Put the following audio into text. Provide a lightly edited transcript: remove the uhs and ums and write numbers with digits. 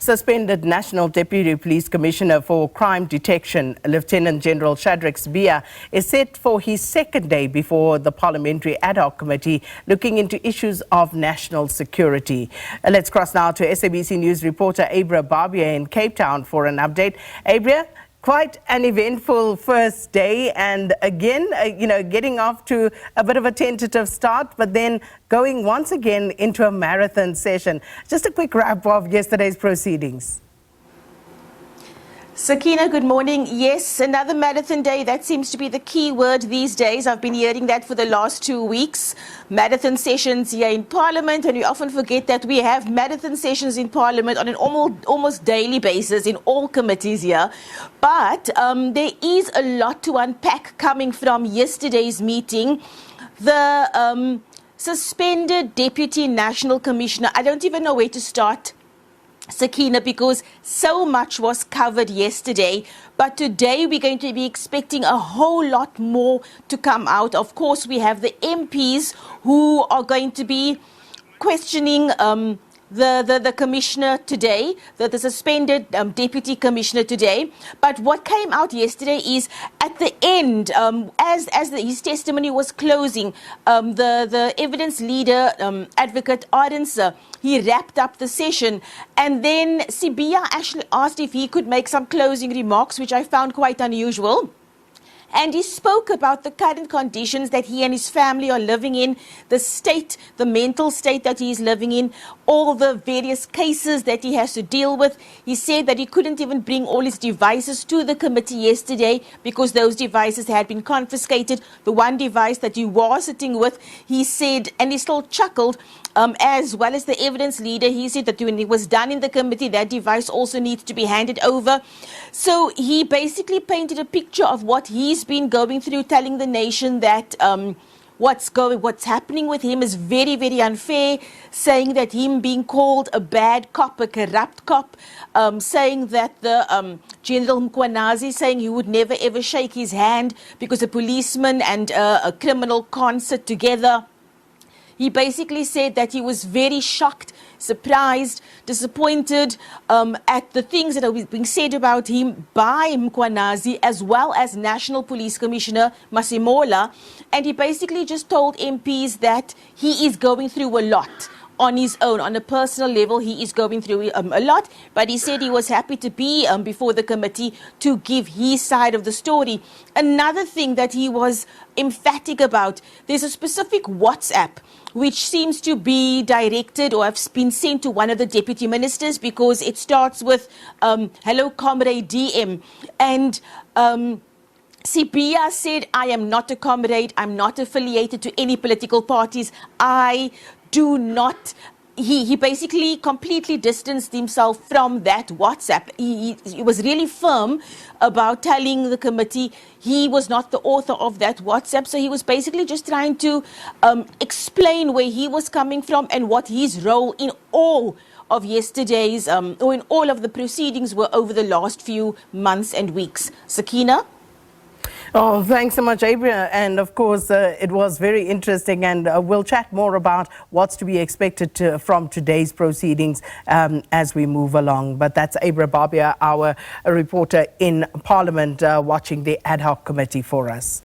Suspended National Deputy Police Commissioner for Crime Detection, Lieutenant General Shadrack Sibiya, is set for his second day before the Parliamentary Ad Hoc Committee looking into issues of national security. Let's cross now to SABC News reporter Abra Barbier in Cape Town for an update. Abra, quite an eventful first day, and again, getting off to a bit of a tentative start, but then going once again into a marathon session. Just a quick wrap of yesterday's proceedings. Sakina, good morning. Yes, another marathon day. That seems to be the key word these days. I've been hearing that for the last 2 weeks. Marathon sessions here in Parliament, and we often forget that we have marathon sessions in Parliament on an almost daily basis in all committees here. But there is a lot to unpack coming from yesterday's meeting. The suspended Deputy National Commissioner, I don't even know where to start, Sakina, because so much was covered yesterday, but today we're going to be expecting a whole lot more to come out. Of course, we have the MPs who are going to be questioning the commissioner today, the suspended deputy commissioner today. But what came out yesterday is at the end, his testimony was closing, the evidence leader, advocate Arendse, he wrapped up the session, and then Sibiya actually asked if he could make some closing remarks, which I found quite unusual. And he spoke about the current conditions that he and his family are living in, the state, the mental state that he is living in, all the various cases that he has to deal with. He said that he couldn't even bring all his devices to the committee yesterday because those devices had been confiscated. The one device that he was sitting with, he said, and he still chuckled, as well as the evidence leader, he said that when it was done in the committee, that device also needs to be handed over. So he basically painted a picture of what he's been going through, telling the nation that what's happening with him is very, very unfair, saying that him being called a bad cop, a corrupt cop, saying that the General Mkwanazi saying he would never ever shake his hand because a policeman and a criminal can't sit together. He basically said that he was very shocked, surprised, disappointed at the things that are being said about him by Mkwanazi as well as National Police Commissioner Masimola. And he basically just told MPs that he is going through a lot on his own. On a personal level, he is going through a lot, but he said he was happy to be before the committee to give his side of the story. Another thing that he was emphatic about, there's a specific WhatsApp which seems to be directed or have been sent to one of the deputy ministers because it starts with, hello, comrade DM. And Sibiya said, I am not a comrade, I'm not affiliated to any political parties, I do not. He basically completely distanced himself from that WhatsApp. He was really firm about telling the committee he was not the author of that WhatsApp. So he was basically just trying to explain where he was coming from and what his role in all of yesterday's, or in all of the proceedings were over the last few months and weeks. Sakina? Oh, thanks so much, Abra. And of course, it was very interesting, and we'll chat more about what's to be expected from today's proceedings as we move along. But that's Abra Barbier, our reporter in Parliament, watching the ad hoc committee for us.